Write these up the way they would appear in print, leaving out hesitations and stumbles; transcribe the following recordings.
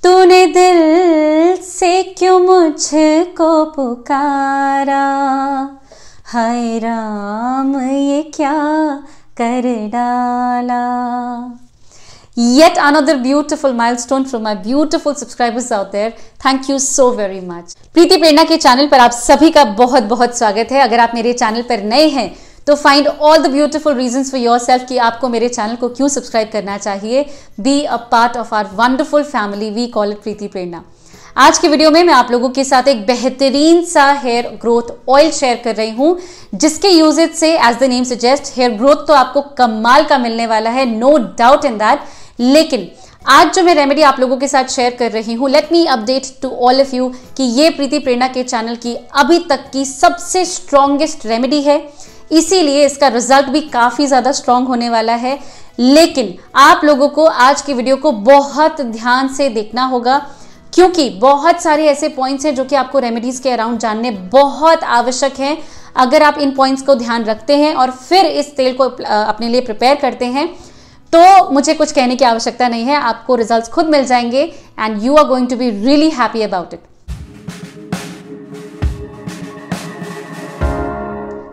तूने दिल से क्यों मुझको पुकारा, हाय राम ये क्या कर डाला। Yet another beautiful milestone from my beautiful subscribers out there. Thank you so very much. प्रीति प्रेरणा के चैनल पर आप सभी का बहुत बहुत स्वागत है। अगर आप मेरे चैनल पर नए हैं तो find all the beautiful reasons for yourself कि आपको मेरे चैनल को क्यों सब्सक्राइब करना चाहिए। Be a part of our wonderful family, we call it Preeti Prerna. आज की वीडियो में मैं आप लोगों के साथ एक बेहतरीन सा हेयर ग्रोथ ऑयल शेयर कर रही हूं, जिसके यूजेज से as the name suggest hair growth तो आपको कमाल का मिलने वाला है, नो डाउट इन दैट। लेकिन आज जो मैं रेमेडी आप लोगों के साथ शेयर कर रही हूं, let me update to all of you कि ये प्रीति प्रेरणा के चैनल की अभी तक की सबसे स्ट्रॉन्गेस्ट रेमेडी है, इसीलिए इसका रिजल्ट भी काफी ज्यादा स्ट्रॉन्ग होने वाला है। लेकिन आप लोगों को आज की वीडियो को बहुत ध्यान से देखना होगा, क्योंकि बहुत सारे ऐसे पॉइंट्स हैं जो कि आपको रेमेडीज के अराउंड जानने बहुत आवश्यक हैं। अगर आप इन पॉइंट्स को ध्यान रखते हैं और फिर इस तेल को अपने लिए प्रिपेयर करते हैं तो मुझे कुछ कहने की आवश्यकता नहीं है, आपको रिजल्ट्स खुद मिल जाएंगे and you are going to be really happy about it.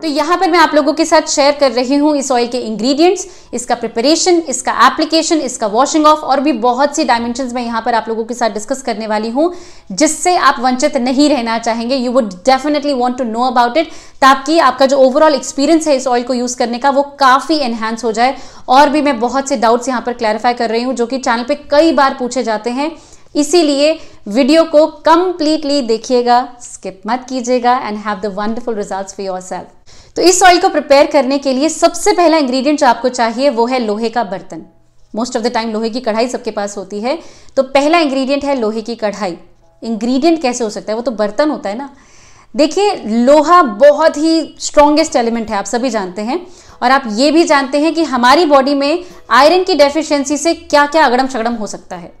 तो यहां पर मैं आप लोगों के साथ शेयर कर रही हूं इस ऑयल के इंग्रेडिएंट्स, इसका प्रिपरेशन, इसका एप्लीकेशन, इसका वॉशिंग ऑफ और भी बहुत सी डायमेंशंस मैं यहां पर आप लोगों के साथ डिस्कस करने वाली हूं, जिससे आप वंचित नहीं रहना चाहेंगे। You would definitely want to know about it, ताकि आपका जो ओवरऑल एक्सपीरियंस है इस ऑयल को यूज करने का वो काफी एनहांस हो जाए। और भी मैं बहुत से डाउट्स यहां पर क्लैरिफाई कर रही हूं जो कि चैनल पे कई बार पूछे जाते हैं, इसीलिए वीडियो को कंप्लीटली देखिएगा, स्किप मत कीजिएगा and have the wonderful results for yourself. तो इस ऑयल को प्रिपेयर करने के लिए सबसे पहला इंग्रेडिएंट जो आपको चाहिए वो है लोहे का बर्तन। मोस्ट ऑफ द टाइम लोहे की कढ़ाई सबके पास होती है, तो पहला इंग्रेडिएंट है लोहे की कढ़ाई। इंग्रेडिएंट कैसे हो सकता है, वो तो बर्तन होता है ना। देखिए, लोहा बहुत ही स्ट्रॉन्गेस्ट एलिमेंट है, आप सभी जानते हैं, और आप ये भी जानते हैं कि हमारी बॉडी में आयरन की डेफिशिएंसी से क्या क्या अगड़म शगड़म हो सकता है।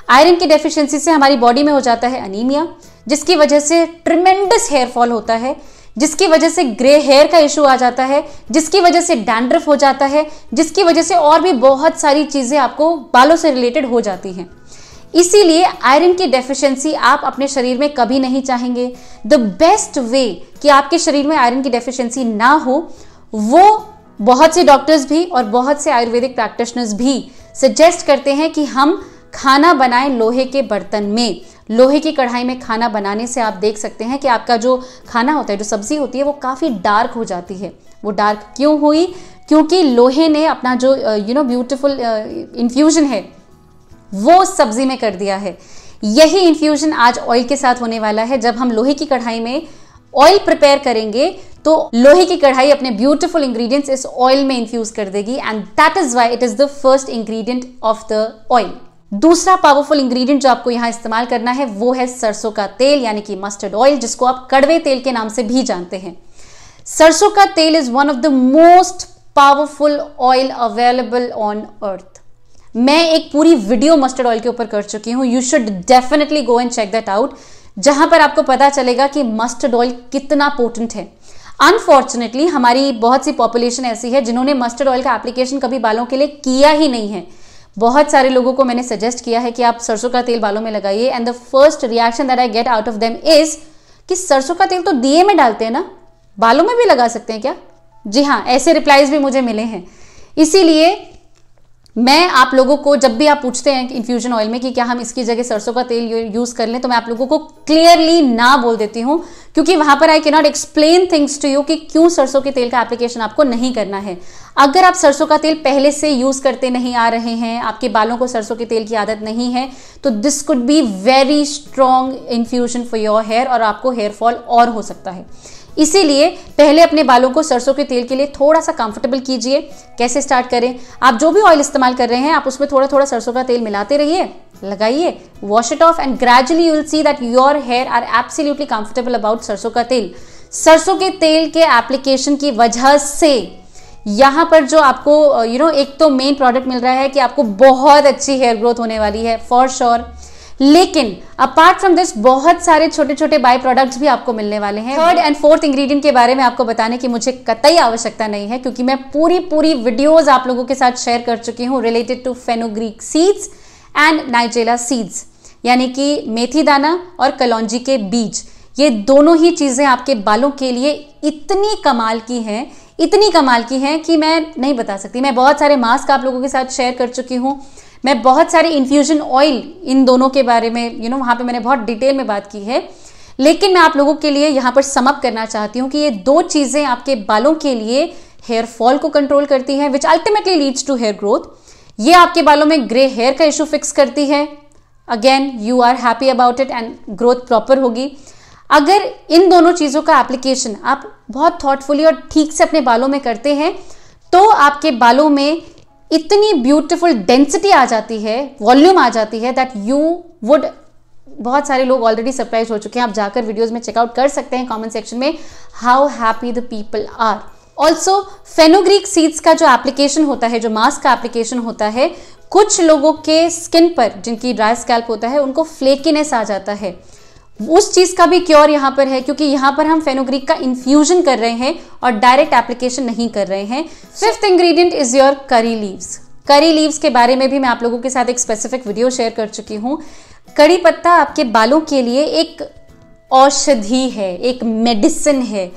आयरन की डेफिशिएंसी से हमारी बॉडी में हो जाता है अनीमिया, जिसकी वजह से ट्रिमेंडस हेयर फॉल होता है, जिसकी वजह से ग्रे हेयर का इशू आ जाता है, जिसकी वजह से डैंड्रफ हो जाता है, जिसकी वजह से और भी बहुत सारी चीजें आपको बालों से रिलेटेड हो जाती हैं। इसीलिए आयरन की डेफिशिएंसी आप अपने शरीर में कभी नहीं चाहेंगे। द बेस्ट वे कि आपके शरीर में आयरन की डेफिशिएंसी ना हो, वो बहुत से डॉक्टर्स भी और बहुत से आयुर्वेदिक प्रैक्टिशनर्स भी सजेस्ट करते हैं कि हम खाना बनाएं लोहे के बर्तन में। लोहे की कढ़ाई में खाना बनाने से आप देख सकते हैं कि आपका जो खाना होता है, जो सब्जी होती है, वो काफ़ी डार्क हो जाती है। वो डार्क क्यों हुई? क्योंकि लोहे ने अपना जो ब्यूटीफुल इन्फ्यूजन है वो सब्जी में कर दिया है। यही इन्फ्यूजन आज ऑयल के साथ होने वाला है। जब हम लोहे की कढ़ाई में ऑयल प्रिपेयर करेंगे तो लोहे की कढ़ाई अपने ब्यूटीफुल इंग्रेडिएंट्स इस ऑयल में इन्फ्यूज कर देगी, and that is why it is the first ingredient of the oil. दूसरा पावरफुल इंग्रेडिएंट जो आपको यहां इस्तेमाल करना है वो है सरसों का तेल, यानी कि मस्टर्ड ऑयल, जिसको आप कड़वे तेल के नाम से भी जानते हैं। सरसों का तेल is one of the most powerful oil available on earth. मैं एक पूरी वीडियो मस्टर्ड ऑयल के ऊपर कर चुकी हूं, you should definitely go and check that out, जहां पर आपको पता चलेगा कि मस्टर्ड ऑयल कितना पोटेंट है। अनफॉर्चुनेटली हमारी बहुत सी पॉपुलेशन ऐसी है जिन्होंने मस्टर्ड ऑयल का एप्लीकेशन कभी बालों के लिए किया ही नहीं है। बहुत सारे लोगों को मैंने सजेस्ट किया है कि आप सरसों का तेल बालों में लगाइए, and the first reaction that I get out of them is कि सरसों का तेल तो दिए में डालते हैं ना, बालों में भी लगा सकते हैं क्या? जी हाँ, ऐसे रिप्लाईज भी मुझे मिले हैं। इसीलिए मैं आप लोगों को, जब भी आप पूछते हैं इन्फ्यूजन ऑयल में कि क्या हम इसकी जगह सरसों का तेल यूज कर लें, तो मैं आप लोगों को क्लियरली ना बोल देती हूं, क्योंकि वहां पर I can not explain things to you कि क्यों सरसों के तेल का एप्लीकेशन आपको नहीं करना है। अगर आप सरसों का तेल पहले से यूज करते नहीं आ रहे हैं, आपके बालों को सरसों के तेल की आदत नहीं है, तो this could be very strong infusion for your hair, और आपको हेयर फॉल और हो सकता है। इसीलिए पहले अपने बालों को सरसों के तेल के लिए थोड़ा सा कंफर्टेबल कीजिए। कैसे स्टार्ट करें? आप जो भी ऑयल इस्तेमाल कर रहे हैं, आप उसमें थोड़ा थोड़ा सरसों का तेल मिलाते रहिए, लगाइए, wash it off, and gradually you will see that your hair are absolutely comfortable about सरसों का तेल। सरसों के तेल के एप्लीकेशन की वजह से यहां पर जो आपको एक तो मेन प्रोडक्ट मिल रहा है कि आपको बहुत अच्छी हेयर ग्रोथ होने वाली है फॉर श्योर, लेकिन अपार्ट फ्रॉम दिस बहुत सारे छोटे छोटे बाय प्रोडक्ट्स भी आपको मिलने वाले हैं। थर्ड एंड फोर्थ इंग्रेडिएंट के बारे में आपको बताने की मुझे कतई आवश्यकता नहीं है, क्योंकि मैं पूरी वीडियोस आप लोगों के साथ शेयर कर चुकी हूं related to fenugreek seeds and nigella seeds. यानी कि मेथी दाना और कलौंजी के बीज, ये दोनों ही चीज़ें आपके बालों के लिए इतनी कमाल की हैं कि मैं नहीं बता सकती। मैं बहुत सारे मास्क आप लोगों के साथ शेयर कर चुकी हूँ, मैं बहुत सारे इन्फ्यूजन ऑयल इन दोनों के बारे में वहाँ पे मैंने बहुत डिटेल में बात की है, लेकिन मैं आप लोगों के लिए यहाँ पर सम अप करना चाहती हूँ कि ये दो चीज़ें आपके बालों के लिए हेयर फॉल को कंट्रोल करती हैं, which ultimately leads to hair growth. ये आपके बालों में ग्रे हेयर का इशू फिक्स करती है। Again you are happy about it and growth proper होगी। अगर इन दोनों चीज़ों का एप्लीकेशन आप बहुत थॉटफुली और ठीक से अपने बालों में करते हैं तो आपके बालों में इतनी ब्यूटीफुल डेंसिटी आ जाती है, वॉल्यूम आ जाती है, दैट यू वुड, बहुत सारे लोग ऑलरेडी सरप्राइज हो चुके हैं, आप जाकर वीडियोस में चेकआउट कर सकते हैं कमेंट सेक्शन में, how happy the people are. Also fenugreek seeds का जो एप्लीकेशन होता है, जो मास्क का एप्लीकेशन होता है, कुछ लोगों के स्किन पर, जिनकी ड्राई स्कैल्प होता है, उनको फ्लेकीनेस आ जाता है, उस चीज का भी क्योर यहाँ पर है, क्योंकि यहाँ पर हम फेनुग्रीक का इन्फ्यूजन कर रहे हैं और डायरेक्ट एप्लीकेशन नहीं कर रहे हैं। Fifth ingredient is your curry leaves. Curry leaves के बारे में भी मैं आप लोगों के साथ एक स्पेसिफिक वीडियो शेयर कर चुकी हूँ। कड़ी पत्ता आपके बालों के लिए एक औषधि है, एक मेडिसिन है।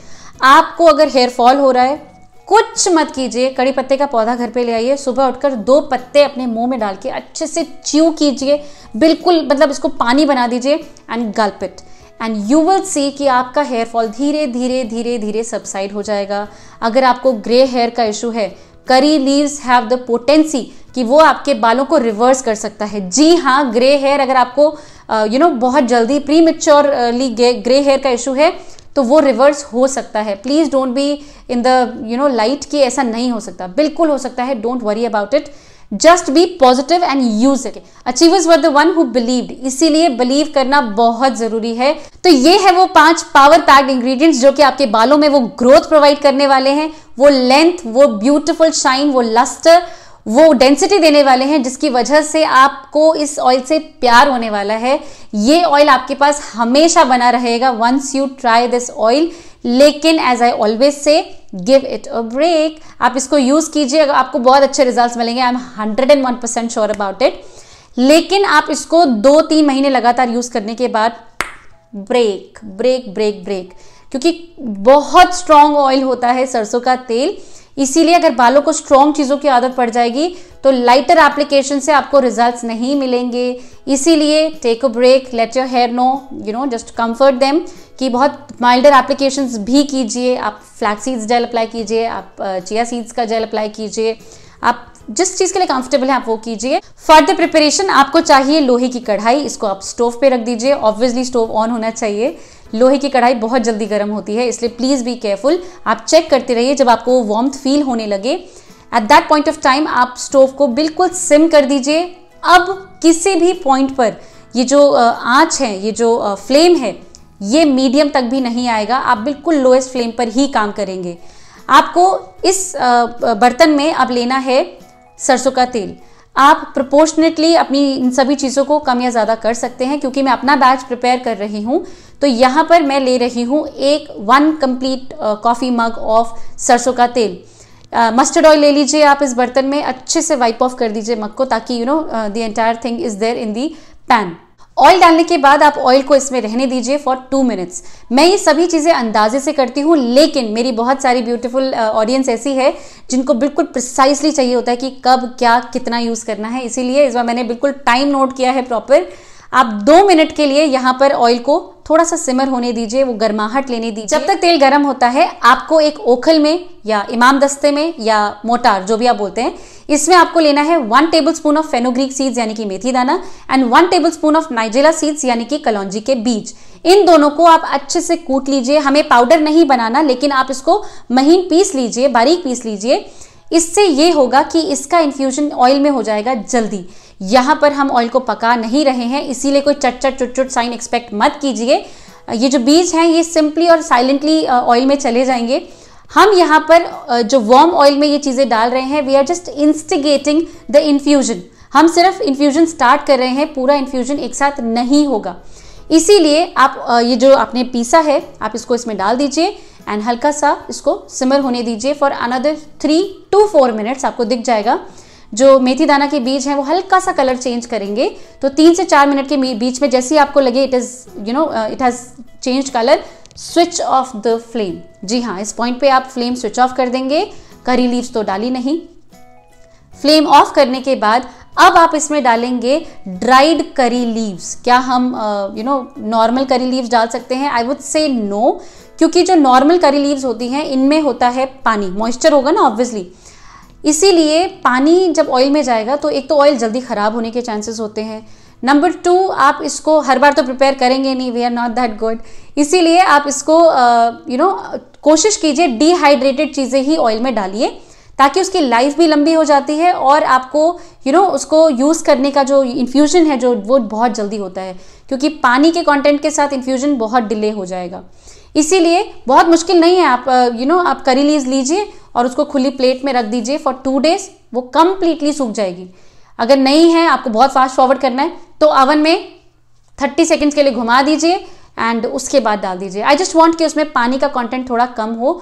आपको अगर हेयर फॉल हो रहा है, कुछ मत कीजिए, कड़ी पत्ते का पौधा घर पे ले आइए, सुबह उठकर 2 पत्ते अपने मुंह में डाल के अच्छे से च्यू कीजिए, बिल्कुल मतलब इसको पानी बना दीजिए and Gulp it, and you will सी कि आपका हेयर फॉल धीरे धीरे धीरे धीरे सबसाइड हो जाएगा। अगर आपको ग्रे हेयर का इशू है, curry leaves have the potency कि वो आपके बालों को रिवर्स कर सकता है। जी हाँ, ग्रे हेयर अगर आपको बहुत जल्दी प्रीमेच्योरली ग्रे हेयर का इशू है तो वो रिवर्स हो सकता है। Please don't be in the light कि ऐसा नहीं हो सकता, बिल्कुल हो सकता है, don't worry about it, just be positive and use it. Achievers were the one who believed, इसीलिए बिलीव करना बहुत जरूरी है। तो ये है वो 5 पावर पैक्ड इंग्रेडिएंट्स जो कि आपके बालों में वो ग्रोथ प्रोवाइड करने वाले हैं, वो लेंथ, वो ब्यूटीफुल शाइन, वो लस्टर, वो डेंसिटी देने वाले हैं, जिसकी वजह से आपको इस ऑयल से प्यार होने वाला है। ये ऑयल आपके पास हमेशा बना रहेगा once you try this oil, लेकिन as I always say give it a break. आप इसको यूज कीजिए, आपको बहुत अच्छे रिजल्ट्स मिलेंगे, I am 101% sure about it. लेकिन आप इसको 2-3 महीने लगातार यूज करने के बाद ब्रेक ब्रेक ब्रेक ब्रेक, क्योंकि बहुत स्ट्रॉन्ग ऑयल होता है सरसों का तेल, इसीलिए अगर बालों को स्ट्रॉन्ग चीज़ों की आदत पड़ जाएगी तो लाइटर एप्लीकेशन से आपको रिजल्ट्स नहीं मिलेंगे। इसीलिए take a break, let your hair know, just comfort them कि बहुत माइल्डर एप्लीकेशंस भी कीजिए। आप फ्लैक्स सीड्स जेल अप्लाई कीजिए, आप चिया सीड्स का जेल अप्लाई कीजिए, आप जिस चीज़ के लिए कंफर्टेबल है आप वो कीजिए। फॉर द प्रिपरेशन आपको चाहिए लोहे की कढ़ाई, इसको आप स्टोव पे रख दीजिए, ऑब्वियसली स्टोव ऑन होना चाहिए। लोहे की कढ़ाई बहुत जल्दी गर्म होती है, इसलिए प्लीज बी केयरफुल। आप चेक करते रहिए, जब आपको वार्मथ फील होने लगे at that point of time आप स्टोव को बिल्कुल सिम कर दीजिए। अब किसी भी पॉइंट पर ये जो आंच है, ये जो फ्लेम है, ये मीडियम तक भी नहीं आएगा, आप बिल्कुल लोएस्ट फ्लेम पर ही काम करेंगे। आपको इस बर्तन में अब लेना है सरसों का तेल। आप प्रोपोर्शनेटली अपनी इन सभी चीज़ों को कम या ज़्यादा कर सकते हैं, क्योंकि मैं अपना बैच प्रिपेयर कर रही हूँ तो यहाँ पर मैं ले रही हूँ 1 कंप्लीट कॉफ़ी मग ऑफ सरसों का तेल। मस्टर्ड ऑयल ले लीजिए आप इस बर्तन में, अच्छे से वाइप ऑफ कर दीजिए मग को, ताकि the entire thing is there in the pan. Oil डालने के बाद आप ऑयल को इसमें रहने दीजिए फॉर 2 मिनट्स। मैं ये सभी चीज़ें अंदाजे से करती हूँ, लेकिन मेरी बहुत सारी ब्यूटीफुल ऑडियंस ऐसी है जिनको बिल्कुल प्रिसाइसली चाहिए होता है कि कब क्या कितना यूज़ करना है, इसीलिए इस बार मैंने बिल्कुल टाइम नोट किया है प्रॉपर। आप 2 मिनट के लिए यहाँ पर ऑयल को थोड़ा सा सिमर होने दीजिए, वो गर्माहट लेने दीजिए। जब तक तेल गर्म होता है आपको एक ओखल में या इमाम दस्ते में या मोटार, जो भी आप बोलते हैं, इसमें आपको लेना है 1 टेबलस्पून ऑफ फेनुग्रीक सीड्स यानी कि मेथी दाना and 1 tablespoon of nigella seeds यानी कि कलौंजी के बीज। इन दोनों को आप अच्छे से कूट लीजिए। हमें पाउडर नहीं बनाना, लेकिन आप इसको महीन पीस लीजिए, बारीक पीस लीजिए। इससे ये होगा कि इसका इन्फ्यूजन ऑयल में हो जाएगा जल्दी। यहाँ पर हम ऑयल को पका नहीं रहे हैं, इसीलिए कोई चट चुट साइन एक्सपेक्ट मत कीजिए। ये जो बीज हैं ये सिंपली और साइलेंटली ऑयल में चले जाएंगे। हम यहाँ पर जो वार्म ऑयल में ये चीज़ें डाल रहे हैं, we are just instigating the infusion. हम सिर्फ इन्फ्यूजन स्टार्ट कर रहे हैं, पूरा इन्फ्यूजन एक साथ नहीं होगा। इसीलिए आप ये जो आपने पीसा है आप इसको इसमें डाल दीजिए एंड हल्का सा इसको सिमर होने दीजिए फॉर अनदर 3 to 4 मिनट्स। आपको दिख जाएगा जो मेथी दाना के बीज हैं वो हल्का सा कलर चेंज करेंगे। तो 3 से 4 मिनट के बीच में जैसे ही आपको लगे it has change colour, switch off the flame. जी हाँ, इस पॉइंट पे आप फ्लेम स्विच ऑफ कर देंगे। करी लीव्स तो डाली नहीं। फ्लेम ऑफ करने के बाद अब आप इसमें डालेंगे ड्राइड करी लीव्स। क्या हम नॉर्मल करी लीव्स डाल सकते हैं? आई वुड से नो, क्योंकि जो नॉर्मल करी लीव्स होती हैं इनमें होता है पानी, मॉइस्चर होगा ना ऑब्वियसली, इसीलिए पानी जब ऑयल में जाएगा तो एक तो ऑयल जल्दी खराब होने के चांसेस होते हैं। नंबर 2, आप इसको हर बार तो प्रिपेयर करेंगे नहीं, we are not that good, इसीलिए आप इसको कोशिश कीजिए डिहाइड्रेटेड चीज़ें ही ऑयल में डालिए, ताकि उसकी लाइफ भी लंबी हो जाती है और आपको उसको यूज़ करने का जो इन्फ्यूजन है जो वो बहुत जल्दी होता है, क्योंकि पानी के कंटेंट के साथ इन्फ्यूजन बहुत डिले हो जाएगा। इसीलिए बहुत मुश्किल नहीं है, आप करी लीव्स लीजिए और उसको खुली प्लेट में रख दीजिए फॉर 2 डेज, वो कंप्लीटली सूख जाएगी। अगर नहीं है, आपको बहुत फास्ट फॉरवर्ड करना है, तो ओवन में 30 सेकेंड्स के लिए घुमा दीजिए एंड उसके बाद डाल दीजिए। आई जस्ट वांट कि उसमें पानी का कंटेंट थोड़ा कम हो,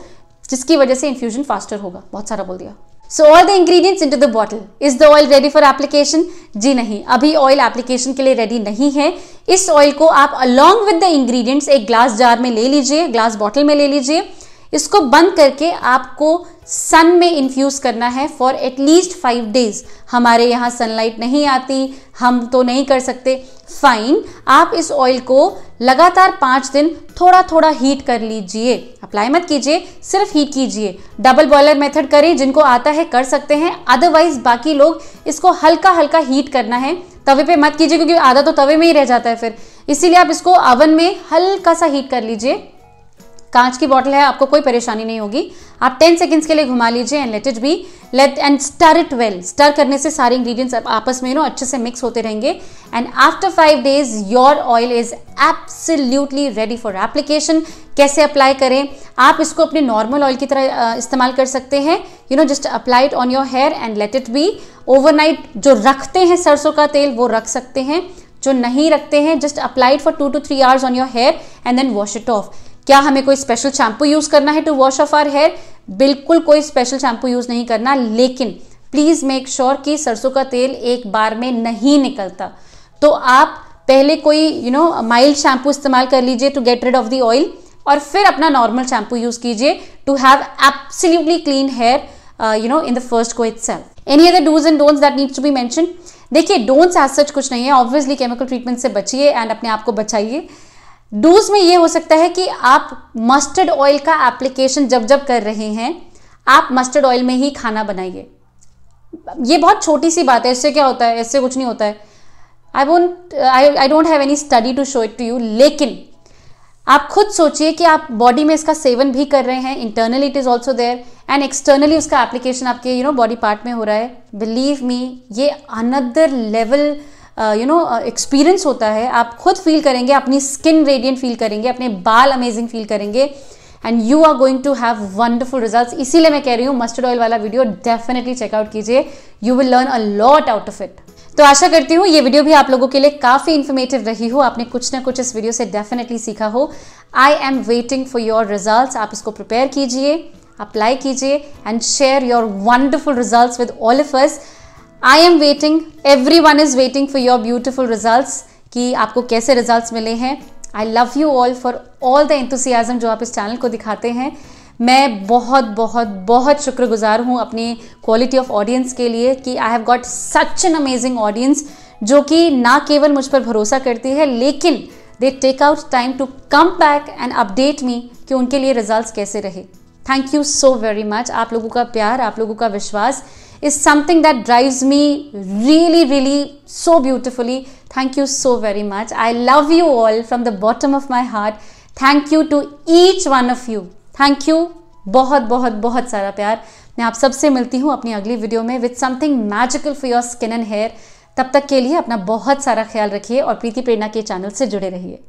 जिसकी वजह से इन्फ्यूजन फास्टर होगा। बहुत सारा बोल दिया। So all the ingredients into the bottle. Is the oil ready for application? जी नहीं, अभी ऑयल एप्लीकेशन के लिए रेडी नहीं है। इस ऑयल को आप अलॉन्ग विद द इंग्रेडिएंट्स एक ग्लास जार में ले लीजिए, ग्लास बॉटल में ले लीजिए। इसको बंद करके आपको सन में इन्फ्यूज करना है फॉर एटलीस्ट 5 डेज। हमारे यहाँ सनलाइट नहीं आती, हम तो नहीं कर सकते, फाइन। आप इस ऑयल को लगातार 5 दिन थोड़ा थोड़ा हीट कर लीजिए, अप्लाई मत कीजिए, सिर्फ हीट कीजिए। डबल बॉयलर मेथड करें, जिनको आता है कर सकते हैं, अदरवाइज बाकी लोग इसको हल्का हल्का हीट करना है। तवे पे मत कीजिए, क्योंकि आधा तो तवे में ही रह जाता है फिर, इसीलिए आप इसको ओवन में हल्का सा हीट कर लीजिए। कांच की बॉटल है, आपको कोई परेशानी नहीं होगी। आप 10 सेकेंड्स के लिए घुमा लीजिए and let it be, let and stir it well. Stir करने से सारे इंग्रेडिएंट्स आपस में अच्छे से मिक्स होते रहेंगे and after 5 days your oil is absolutely ready for application. कैसे अप्लाई करें? आप इसको अपने नॉर्मल ऑयल की तरह इस्तेमाल कर सकते हैं। Just apply it on your hair and let it be. Overnight जो रखते हैं सरसों का तेल वो रख सकते हैं, जो नहीं रखते हैं just apply it for 2 to 3 hours on your hair and then wash it off. क्या हमें कोई स्पेशल शैम्पू यूज करना है to wash off our hair? बिल्कुल कोई स्पेशल शैम्पू यूज नहीं करना, लेकिन प्लीज मेक श्योर कि सरसों का तेल एक बार में नहीं निकलता। तो आप पहले कोई माइल्ड शैम्पू इस्तेमाल कर लीजिए to get rid of the oil, और फिर अपना नॉर्मल शैम्पू यूज कीजिए to have absolutely clean hair in the first go itself. Any other dos and don'ts that needs to be mentioned? देखिए, don'ts as such कुछ नहीं है, obviously chemical treatment से बचिए एंड अपने आप को बचाइए। डूज में ये हो सकता है कि आप मस्टर्ड ऑयल का एप्लीकेशन जब जब कर रहे हैं, आप मस्टर्ड ऑयल में ही खाना बनाइए। ये बहुत छोटी सी बात है, इससे क्या होता है? इससे कुछ नहीं होता है। I don't have any study to show it to you, लेकिन आप खुद सोचिए कि आप बॉडी में इसका सेवन भी कर रहे हैं, internally it is also there and externally उसका एप्लीकेशन आपके बॉडी पार्ट में हो रहा है। बिलीव मी, ये अनदर लेवल एक्सपीरियंस होता है। आप खुद फील करेंगे, अपनी स्किन रेडियंट फील करेंगे, अपने बाल अमेजिंग फील करेंगे and you are going to have wonderful results. इसीलिए मैं कह रही हूँ मस्टर्ड ऑयल वाला वीडियो डेफिनेटली चेकआउट कीजिए, you will learn a lot out of it. तो आशा करती हूँ ये वीडियो भी आप लोगों के लिए काफी इन्फॉर्मेटिव रही हो, आपने कुछ ना कुछ इस वीडियो से डेफिनेटली सीखा हो। I am waiting for your results. आप इसको प्रिपेयर कीजिए, अप्लाई कीजिए and share your wonderful results with all of us. I am waiting, everyone is waiting for your beautiful results कि आपको कैसे results मिले हैं। I love you all for all the enthusiasm जो आप इस चैनल को दिखाते हैं। मैं बहुत बहुत बहुत शुक्रगुजार हूँ अपनी क्वालिटी ऑफ ऑडियंस के लिए कि I have got such an amazing audience जो कि ना केवल मुझ पर भरोसा करती है, लेकिन they take out time to come back and update me कि उनके लिए results कैसे रहे। Thank you so very much। आप लोगों का प्यार, आप लोगों का विश्वास is something that drives me really so beautifully. Thank you so very much. I love you all from the bottom of my heart. Thank you to each one of you. Thank you, बहुत बहुत बहुत सारा प्यार। मैं आप सबसे मिलती हूँ अपनी अगली वीडियो में with something magical for your skin and hair। तब तक के लिए अपना बहुत सारा ख्याल रखिए और प्रीति प्रेरणा के चैनल से जुड़े रहिए।